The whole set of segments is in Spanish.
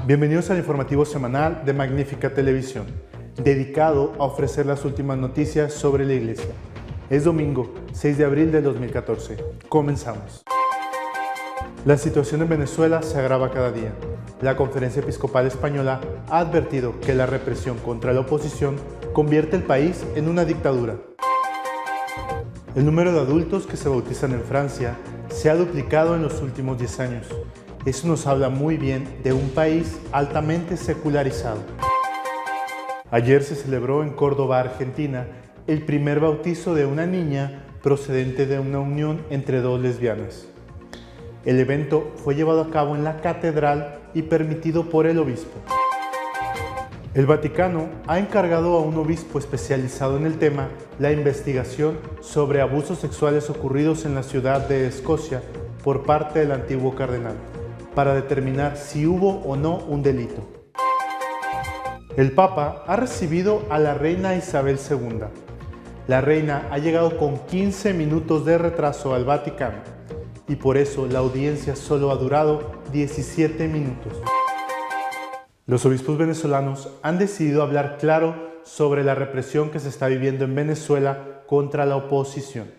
Bienvenidos al informativo semanal de Magnífica Televisión, dedicado a ofrecer las últimas noticias sobre la Iglesia. Es domingo, 6 de abril de 2014. Comenzamos. La situación en Venezuela se agrava cada día. La Conferencia Episcopal Española ha advertido que la represión contra la oposición convierte el país en una dictadura. El número de adultos que se bautizan en Francia se ha duplicado en los últimos 10 años. Eso nos habla muy bien de un país altamente secularizado. Ayer se celebró en Córdoba, Argentina, el primer bautizo de una niña procedente de una unión entre dos lesbianas. El evento fue llevado a cabo en la catedral y permitido por el obispo. El Vaticano ha encargado a un obispo especializado en el tema la investigación sobre abusos sexuales ocurridos en la ciudad de Escocia por parte del antiguo cardenal, para determinar si hubo o no un delito. El Papa ha recibido a la reina Isabel II. La reina ha llegado con 15 minutos de retraso al Vaticano y por eso la audiencia solo ha durado 17 minutos. Los obispos venezolanos han decidido hablar claro sobre la represión que se está viviendo en Venezuela contra la oposición.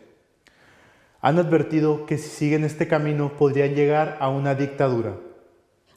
Han advertido que si siguen este camino podrían llegar a una dictadura.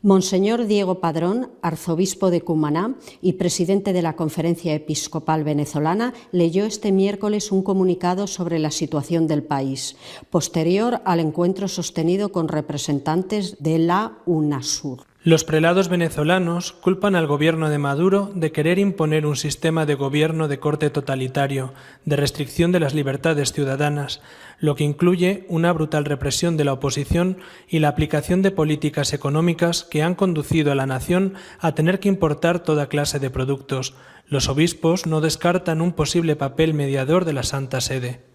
Monseñor Diego Padrón, arzobispo de Cumaná y presidente de la Conferencia Episcopal Venezolana, leyó este miércoles un comunicado sobre la situación del país, posterior al encuentro sostenido con representantes de la UNASUR. Los prelados venezolanos culpan al gobierno de Maduro de querer imponer un sistema de gobierno de corte totalitario, de restricción de las libertades ciudadanas, lo que incluye una brutal represión de la oposición y la aplicación de políticas económicas que han conducido a la nación a tener que importar toda clase de productos. Los obispos no descartan un posible papel mediador de la Santa Sede.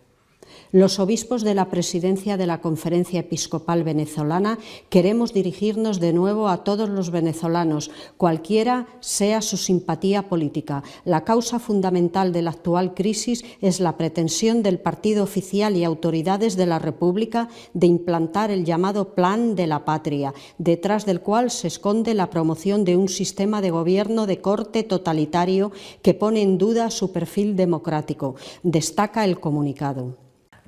Los obispos de la presidencia de la Conferencia Episcopal Venezolana queremos dirigirnos de nuevo a todos los venezolanos, cualquiera sea su simpatía política. La causa fundamental de la actual crisis es la pretensión del partido oficial y autoridades de la República de implantar el llamado Plan de la Patria, detrás del cual se esconde la promoción de un sistema de gobierno de corte totalitario que pone en duda su perfil democrático, destaca el comunicado.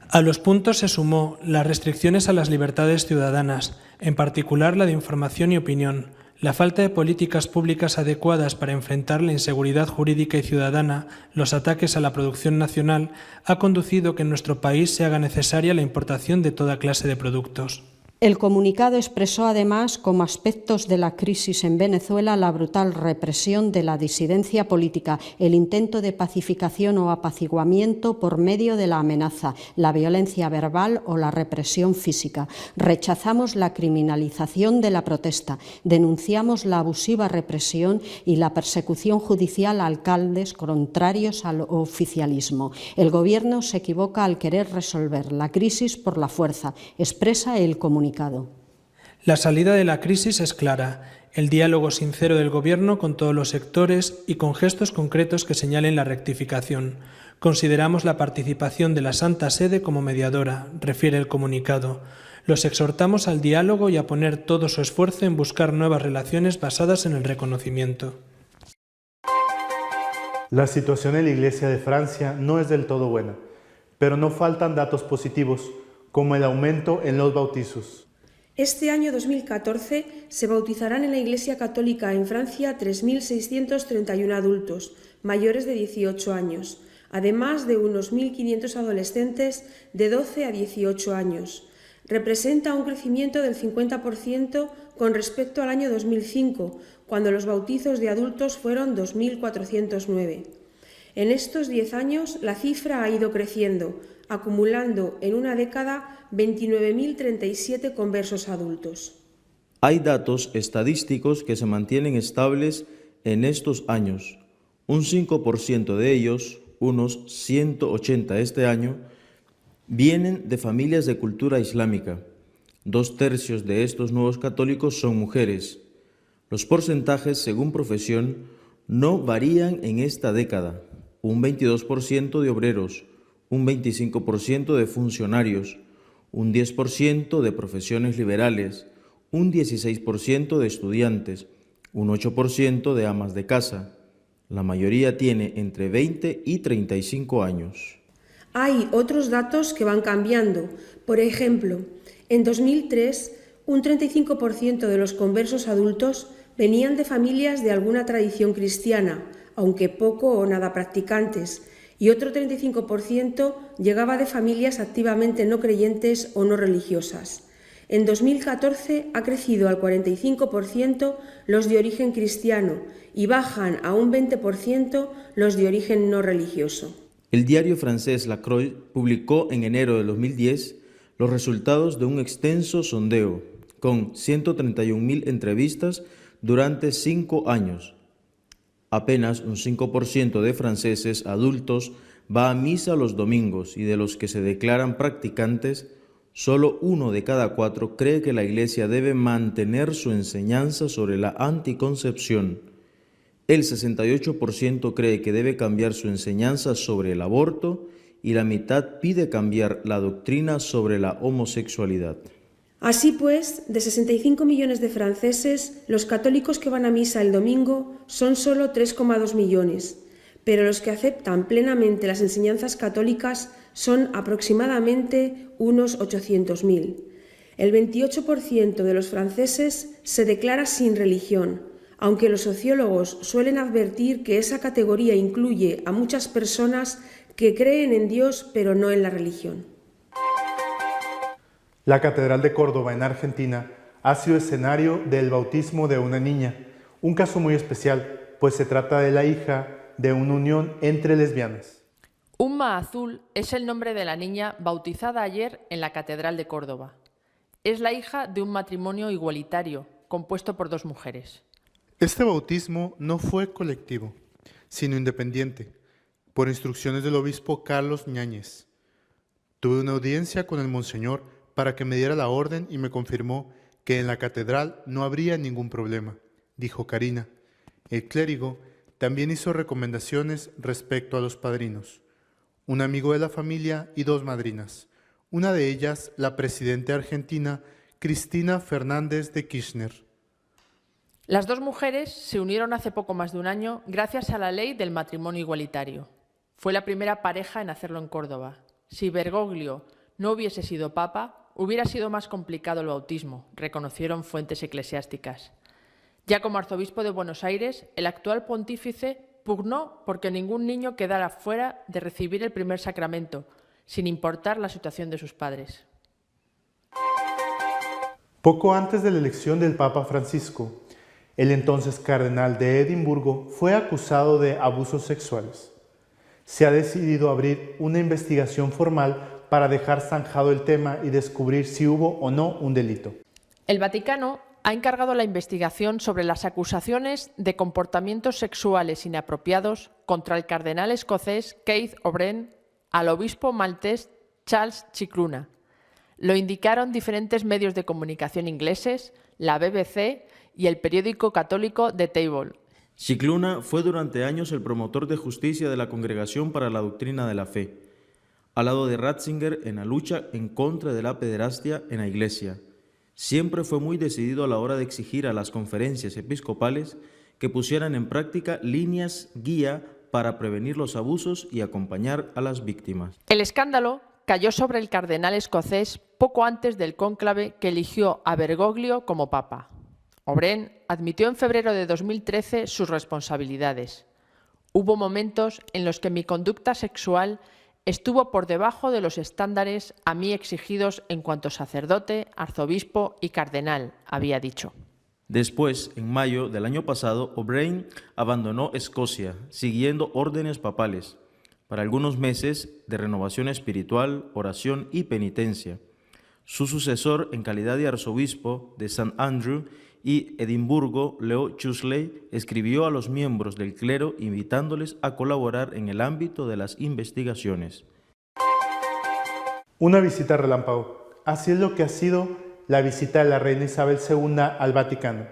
A los puntos se sumó las restricciones a las libertades ciudadanas, en particular la de información y opinión, la falta de políticas públicas adecuadas para enfrentar la inseguridad jurídica y ciudadana, los ataques a la producción nacional, ha conducido que en nuestro país se haga necesaria la importación de toda clase de productos. El comunicado expresó además como aspectos de la crisis en Venezuela la brutal represión de la disidencia política, el intento de pacificación o apaciguamiento por medio de la amenaza, la violencia verbal o la represión física. Rechazamos la criminalización de la protesta, denunciamos la abusiva represión y la persecución judicial a alcaldes contrarios al oficialismo. El Gobierno se equivoca al querer resolver la crisis por la fuerza, expresa el comunicado. La salida de la crisis es clara, el diálogo sincero del Gobierno con todos los sectores y con gestos concretos que señalen la rectificación. Consideramos la participación de la Santa Sede como mediadora, refiere el comunicado. Los exhortamos al diálogo y a poner todo su esfuerzo en buscar nuevas relaciones basadas en el reconocimiento. La situación en la Iglesia de Francia no es del todo buena, pero no faltan datos positivos, como el aumento en los bautizos. Este año 2014 se bautizarán en la Iglesia Católica en Francia 3.631 adultos mayores de 18 años, además de unos 1.500 adolescentes de 12 a 18 años. Representa un crecimiento del 50% con respecto al año 2005, cuando los bautizos de adultos fueron 2.409. En estos 10 años la cifra ha ido creciendo, acumulando en una década 29.037 conversos adultos. Hay datos estadísticos que se mantienen estables en estos años. Un 5% de ellos, unos 180 este año, vienen de familias de cultura islámica. 2/3 de estos nuevos católicos son mujeres. Los porcentajes, según profesión, no varían en esta década. Un 22% de obreros, un 25% de funcionarios, un 10% de profesiones liberales, un 16% de estudiantes, un 8% de amas de casa. La mayoría tiene entre 20 y 35 años. Hay otros datos que van cambiando. Por ejemplo, en 2003, un 35% de los conversos adultos venían de familias de alguna tradición cristiana, aunque poco o nada practicantes, y otro 35% llegaba de familias activamente no creyentes o no religiosas. En 2014 ha crecido al 45% los de origen cristiano y bajan a un 20% los de origen no religioso. El diario francés La Croix publicó en enero de 2010 los resultados de un extenso sondeo con 131.000 entrevistas durante 5 años. Apenas un 5% de franceses adultos va a misa los domingos y de los que se declaran practicantes, solo 1 de cada 4 cree que la Iglesia debe mantener su enseñanza sobre la anticoncepción. El 68% cree que debe cambiar su enseñanza sobre el aborto y la mitad pide cambiar la doctrina sobre la homosexualidad. Así pues, de 65 millones de franceses, los católicos que van a misa el domingo son solo 3,2 millones, pero los que aceptan plenamente las enseñanzas católicas son aproximadamente unos 800.000. El 28% de los franceses se declara sin religión, aunque los sociólogos suelen advertir que esa categoría incluye a muchas personas que creen en Dios pero no en la religión. La Catedral de Córdoba en Argentina ha sido escenario del bautismo de una niña, un caso muy especial, pues se trata de la hija de una unión entre lesbianas. Umma Azul es el nombre de la niña bautizada ayer en la Catedral de Córdoba. Es la hija de un matrimonio igualitario, compuesto por 2 mujeres. Este bautismo no fue colectivo, sino independiente, por instrucciones del obispo Carlos Ñáñez. Tuve una audiencia con el monseñor para que me diera la orden y me confirmó que en la catedral no habría ningún problema, dijo Karina. El clérigo también hizo recomendaciones respecto a los padrinos, un amigo de la familia y 2 madrinas, una de ellas la presidenta argentina Cristina Fernández de Kirchner. Las 2 mujeres se unieron hace poco más de un año gracias a la ley del matrimonio igualitario. Fue la primera pareja en hacerlo en Córdoba. Si Bergoglio no hubiese sido papa, hubiera sido más complicado el bautismo, reconocieron fuentes eclesiásticas. Ya como arzobispo de Buenos Aires, el actual pontífice pugnó porque ningún niño quedara fuera de recibir el primer sacramento, sin importar la situación de sus padres. Poco antes de la elección del Papa Francisco, el entonces cardenal de Edimburgo fue acusado de abusos sexuales. Se ha decidido abrir una investigación formal para dejar zanjado el tema y descubrir si hubo o no un delito. El Vaticano ha encargado la investigación sobre las acusaciones de comportamientos sexuales inapropiados contra el cardenal escocés Keith O'Brien al obispo maltés Charles Cicluna. Lo indicaron diferentes medios de comunicación ingleses, la BBC y el periódico católico The Table. Cicluna fue durante años el promotor de justicia de la Congregación para la Doctrina de la Fe, al lado de Ratzinger en la lucha en contra de la pederastia en la Iglesia. Siempre fue muy decidido a la hora de exigir a las conferencias episcopales que pusieran en práctica líneas guía para prevenir los abusos y acompañar a las víctimas. El escándalo cayó sobre el cardenal escocés poco antes del cónclave que eligió a Bergoglio como papa. O'Brien admitió en febrero de 2013 sus responsabilidades. Hubo momentos en los que mi conducta sexual estuvo por debajo de los estándares a mí exigidos en cuanto sacerdote, arzobispo y cardenal, había dicho. Después, en mayo del año pasado, O'Brien abandonó Escocia, siguiendo órdenes papales, para algunos meses de renovación espiritual, oración y penitencia. Su sucesor en calidad de arzobispo de St. Andrew y Edimburgo, Leo Chusley, escribió a los miembros del clero invitándoles a colaborar en el ámbito de las investigaciones. Una visita relámpago. Así es lo que ha sido la visita de la reina Isabel II al Vaticano.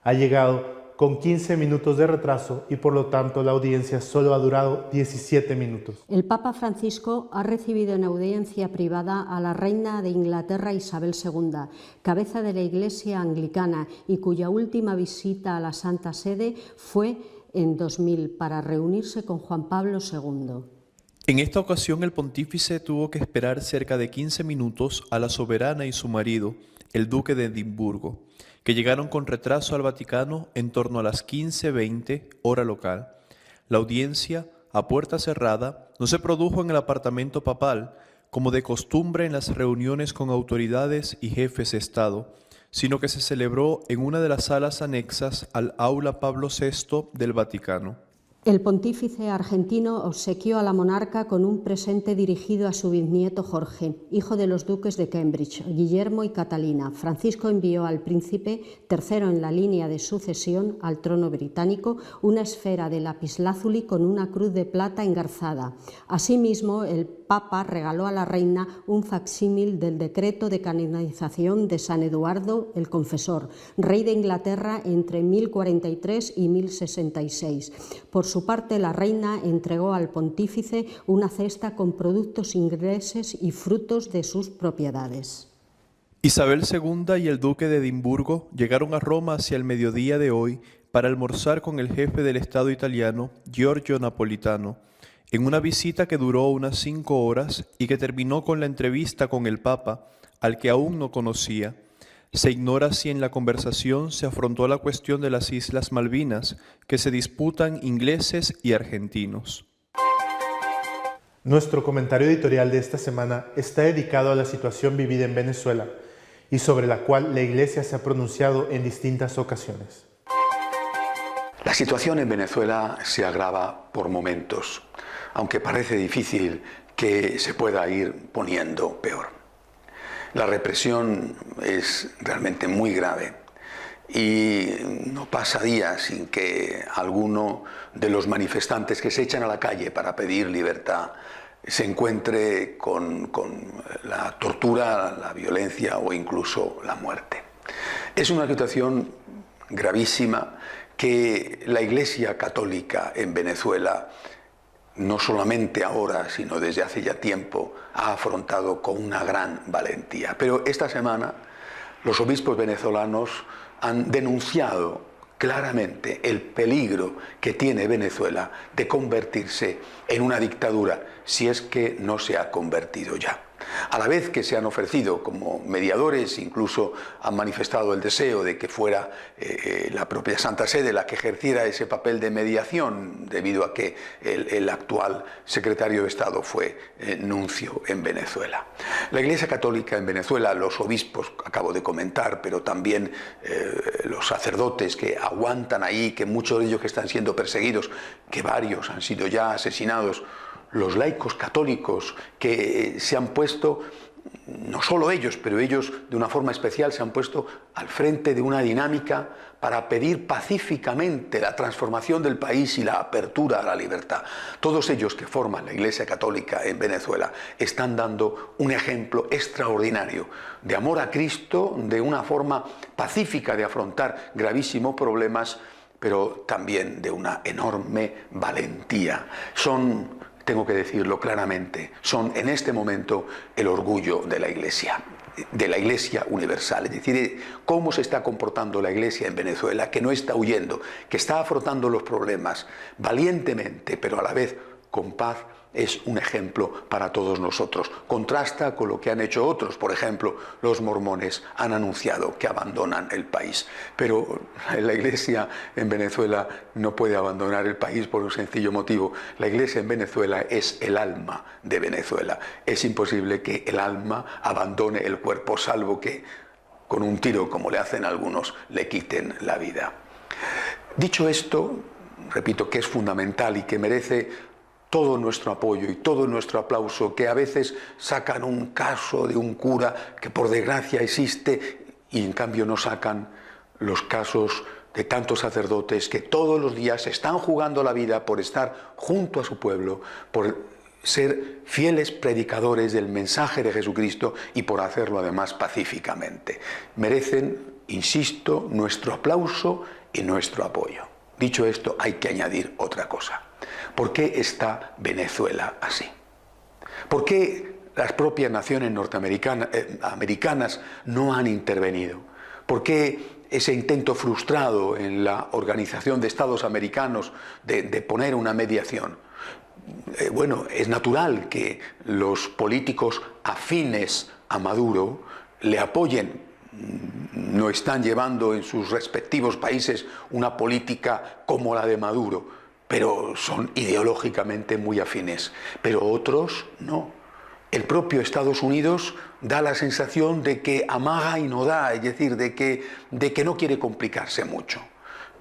Ha llegado con 15 minutos de retraso y por lo tanto la audiencia solo ha durado 17 minutos. El Papa Francisco ha recibido en audiencia privada a la reina de Inglaterra Isabel II, cabeza de la Iglesia anglicana y cuya última visita a la Santa Sede fue en 2000 para reunirse con Juan Pablo II. En esta ocasión el pontífice tuvo que esperar cerca de 15 minutos a la soberana y su marido, el duque de Edimburgo, que llegaron con retraso al Vaticano en torno a las 15:20 hora local. La audiencia, a puerta cerrada, no se produjo en el apartamento papal, como de costumbre en las reuniones con autoridades y jefes de Estado, sino que se celebró en una de las salas anexas al Aula Pablo VI del Vaticano. El pontífice argentino obsequió a la monarca con un presente dirigido a su bisnieto Jorge, hijo de los duques de Cambridge, Guillermo y Catalina. Francisco envió al príncipe, tercero en la línea de sucesión al trono británico, una esfera de lapislázuli con una cruz de plata engarzada. Asimismo, el Papa regaló a la reina un facsímil del decreto de canonización de San Eduardo el Confesor, rey de Inglaterra entre 1043 y 1066. Por su parte, la reina entregó al pontífice una cesta con productos ingleses y frutos de sus propiedades. Isabel II y el duque de Edimburgo llegaron a Roma hacia el mediodía de hoy para almorzar con el jefe del Estado italiano, Giorgio Napolitano, en una visita que duró unas 5 horas y que terminó con la entrevista con el Papa, al que aún no conocía. Se ignora si en la conversación se afrontó la cuestión de las Islas Malvinas, que se disputan ingleses y argentinos. Nuestro comentario editorial de esta semana está dedicado a la situación vivida en Venezuela y sobre la cual la Iglesia se ha pronunciado en distintas ocasiones. La situación en Venezuela se agrava por momentos, aunque parece difícil que se pueda ir poniendo peor. La represión es realmente muy grave y no pasa día sin que alguno de los manifestantes que se echan a la calle para pedir libertad se encuentre con la tortura, la violencia o incluso la muerte. Es una situación gravísima que la Iglesia Católica en Venezuela, no solamente ahora, sino desde hace ya tiempo, ha afrontado con una gran valentía. Pero esta semana los obispos venezolanos han denunciado claramente el peligro que tiene Venezuela de convertirse en una dictadura, si es que no se ha convertido ya. A la vez que se han ofrecido como mediadores, incluso han manifestado el deseo de que fuera la propia Santa Sede la que ejerciera ese papel de mediación, debido a que el actual secretario de Estado fue nuncio en Venezuela. La Iglesia Católica en Venezuela, los obispos, acabo de comentar, pero también los sacerdotes que aguantan ahí, que muchos de ellos que están siendo perseguidos, que varios han sido ya asesinados, los laicos católicos que se han puesto, no solo ellos, pero ellos de una forma especial se han puesto al frente de una dinámica para pedir pacíficamente la transformación del país y la apertura a la libertad. Todos ellos que forman la Iglesia Católica en Venezuela están dando un ejemplo extraordinario de amor a Cristo, de una forma pacífica de afrontar gravísimos problemas, pero también de una enorme valentía. Tengo que decirlo claramente, son en este momento el orgullo de la Iglesia universal. Es decir, cómo se está comportando la Iglesia en Venezuela, que no está huyendo, que está afrontando los problemas valientemente, pero a la vez con paz, es un ejemplo para todos nosotros. Contrasta con lo que han hecho otros. Por ejemplo, los mormones han anunciado que abandonan el país. Pero la Iglesia en Venezuela no puede abandonar el país por un sencillo motivo. La Iglesia en Venezuela es el alma de Venezuela. Es imposible que el alma abandone el cuerpo, salvo que con un tiro, como le hacen algunos, le quiten la vida. Dicho esto, repito que es fundamental y que merece todo nuestro apoyo y todo nuestro aplauso, que a veces sacan un caso de un cura que por desgracia existe y en cambio no sacan los casos de tantos sacerdotes que todos los días están jugando la vida por estar junto a su pueblo, por ser fieles predicadores del mensaje de Jesucristo y por hacerlo además pacíficamente. Merecen, insisto, nuestro aplauso y nuestro apoyo. Dicho esto, hay que añadir otra cosa. ¿Por qué está Venezuela así? ¿Por qué las propias naciones norteamericanas no han intervenido? ¿Por qué ese intento frustrado en la Organización de Estados Americanos de poner una mediación? Bueno, es natural que los políticos afines a Maduro le apoyen. No están llevando en sus respectivos países una política como la de Maduro, pero son ideológicamente muy afines. Pero otros no. El propio Estados Unidos da la sensación de que amaga y no da, es decir, de que no quiere complicarse mucho.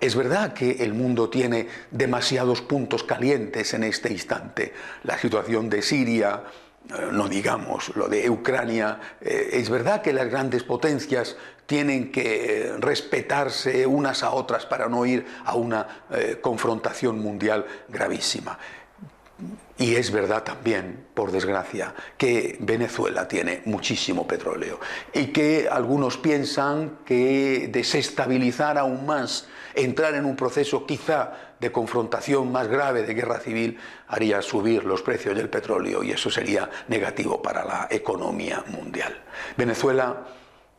Es verdad que el mundo tiene demasiados puntos calientes en este instante. La situación de Siria, no digamos lo de Ucrania, es verdad que las grandes potencias tienen que respetarse unas a otras para no ir a una confrontación mundial gravísima. Y es verdad también, por desgracia, que Venezuela tiene muchísimo petróleo y que algunos piensan que desestabilizar aún más, entrar en un proceso quizá de confrontación más grave, de guerra civil, haría subir los precios del petróleo y eso sería negativo para la economía mundial. Venezuela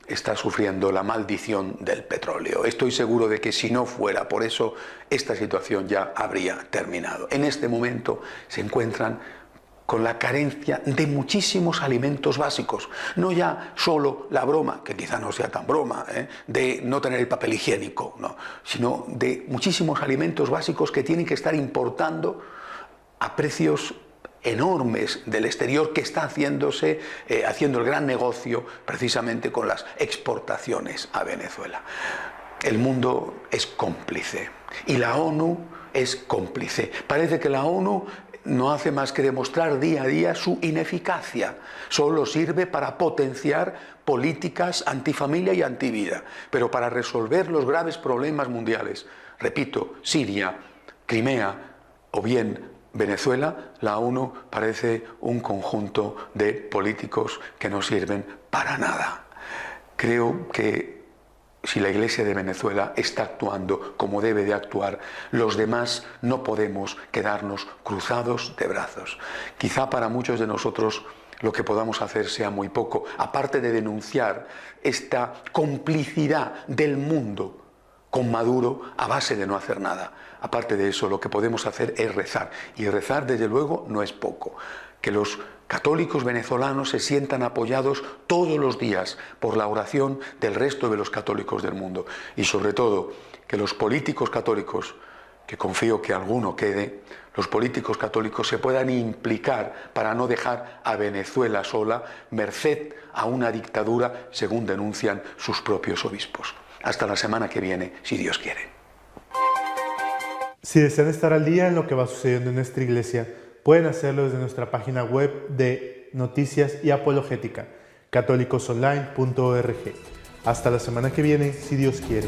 está sufriendo la maldición del petróleo. Estoy seguro de que si no fuera por eso, esta situación ya habría terminado. En este momento se encuentran con la carencia de muchísimos alimentos básicos. No ya solo la broma, que quizá no sea tan broma, de no tener el papel higiénico, no, sino de muchísimos alimentos básicos que tienen que estar importando a precios enormes del exterior, que está haciendo el gran negocio precisamente con las exportaciones a Venezuela. El mundo es cómplice y la ONU es cómplice. Parece que la ONU no hace más que demostrar día a día su ineficacia. Solo sirve para potenciar políticas antifamilia y antivida. Pero para resolver los graves problemas mundiales, repito, Siria, Crimea o bien Venezuela, la ONU parece un conjunto de políticos que no sirven para nada. Creo que si la Iglesia de Venezuela está actuando como debe de actuar, los demás no podemos quedarnos cruzados de brazos. Quizá para muchos de nosotros lo que podamos hacer sea muy poco, aparte de denunciar esta complicidad del mundo con Maduro a base de no hacer nada. Aparte de eso, lo que podemos hacer es rezar. Y rezar, desde luego, no es poco. Que los católicos venezolanos se sientan apoyados todos los días por la oración del resto de los católicos del mundo. Y sobre todo, que los políticos católicos, que confío que alguno quede, los políticos católicos se puedan implicar para no dejar a Venezuela sola, merced a una dictadura, según denuncian sus propios obispos. Hasta la semana que viene, si Dios quiere. Si desean estar al día en lo que va sucediendo en nuestra iglesia, pueden hacerlo desde nuestra página web de Noticias y Apologética, católicosonline.org. Hasta la semana que viene, si Dios quiere.